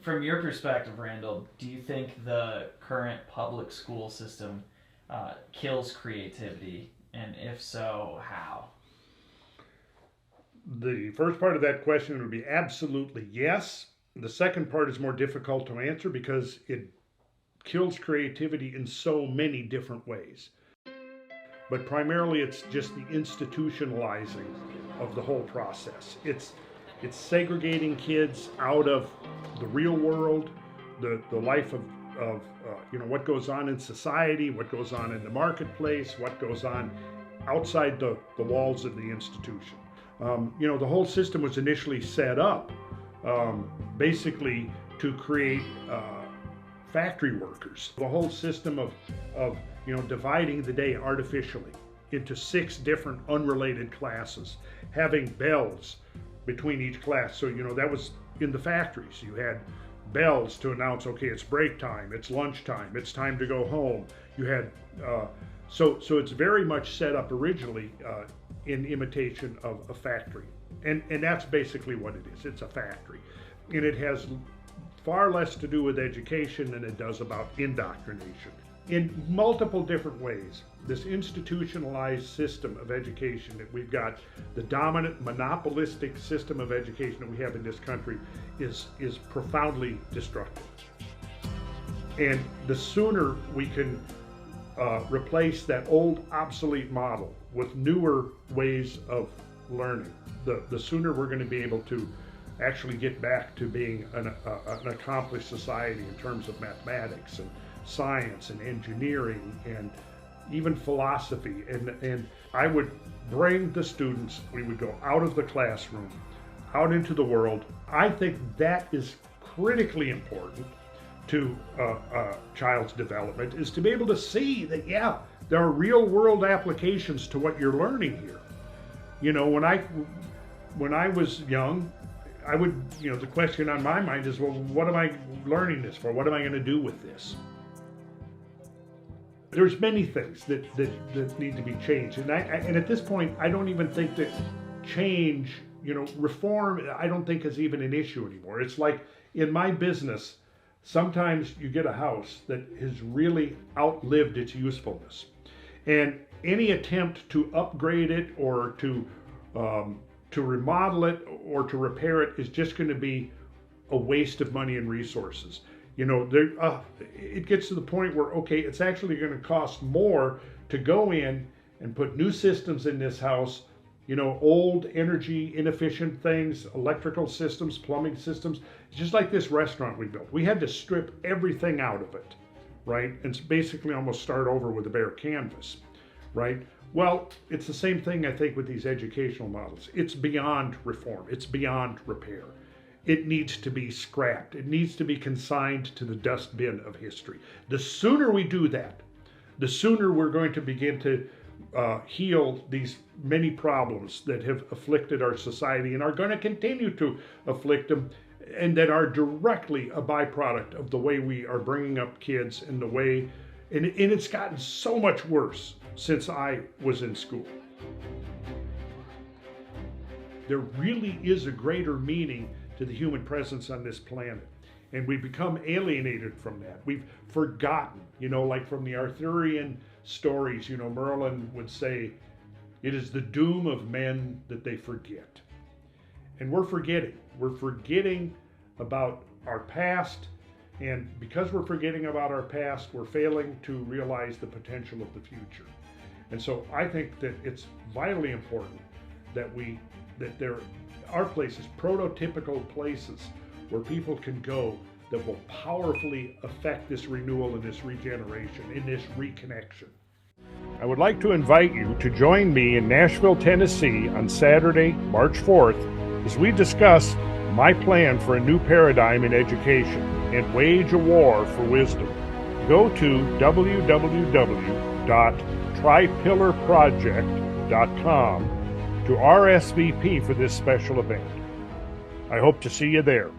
From your perspective, Randall, do you think the current public school system kills creativity? And if so, how? The first part of that question would be absolutely yes. The second part is more difficult to answer because it kills creativity in so many different ways. But primarily it's just the institutionalizing of the whole process. It's segregating kids out of the real world, the life of what goes on in society, what goes on in the marketplace, what goes on outside the walls of the institution. The whole system was initially set up basically to create factory workers. The whole system of dividing the day artificially into 6 different unrelated classes, having bells between each class. So, that was in the factories. You had bells to announce, okay, it's break time, it's lunchtime, it's time to go home. You had, so it's very much set up originally in imitation of a factory. And that's basically what it is. It's a factory. And it has far less to do with education than it does about indoctrination. In multiple different ways, this institutionalized system of education that we've got, the dominant monopolistic system of education that we have in this country is profoundly destructive. And the sooner we can replace that old obsolete model with newer ways of learning, the sooner we're going to be able to actually get back to being an accomplished society in terms of mathematics and science and engineering and even philosophy. And I would bring the students, we would go out of the classroom, out into the world. I think that is critically important to a child's development, is to be able to see that, yeah, there are real world applications to what you're learning here. When I was young, I would, the question on my mind is, well, what am I learning this for? What am I going to do with this? There's many things that need to be changed. And at this point, I don't even think that change, reform, I don't think is even an issue anymore. It's like in my business, sometimes you get a house that has really outlived its usefulness. And any attempt to upgrade it or to remodel it or to repair it is just going to be a waste of money and resources. It gets to the point where, okay, it's actually going to cost more to go in and put new systems in this house, old energy inefficient things, electrical systems, plumbing systems. It's just like this restaurant we built. We had to strip everything out of it, right? And it's basically almost start over with a bare canvas, right? Well, it's the same thing, I think, with these educational models. It's beyond reform. It's beyond repair. It needs to be scrapped. It needs to be consigned to the dustbin of history. The sooner we do that, the sooner we're going to begin to heal these many problems that have afflicted our society and are going to continue to afflict them, and that are directly a byproduct of the way we are bringing up kids and the way, and it's gotten so much worse since I was in school. There really is a greater meaning to the human presence on this planet. And we've become alienated from that. We've forgotten, like from the Arthurian stories, Merlin would say, it is the doom of men that they forget. And we're forgetting. We're forgetting about our past. And because we're forgetting about our past, we're failing to realize the potential of the future. And so I think that it's vitally important that there are places, prototypical places, where people can go that will powerfully affect this renewal and this regeneration and this reconnection. I would like to invite you to join me in Nashville, Tennessee on Saturday, March 4th, as we discuss my plan for a new paradigm in education and wage a war for wisdom. Go to www.tripillarproject.com to RSVP for this special event. I hope to see you there.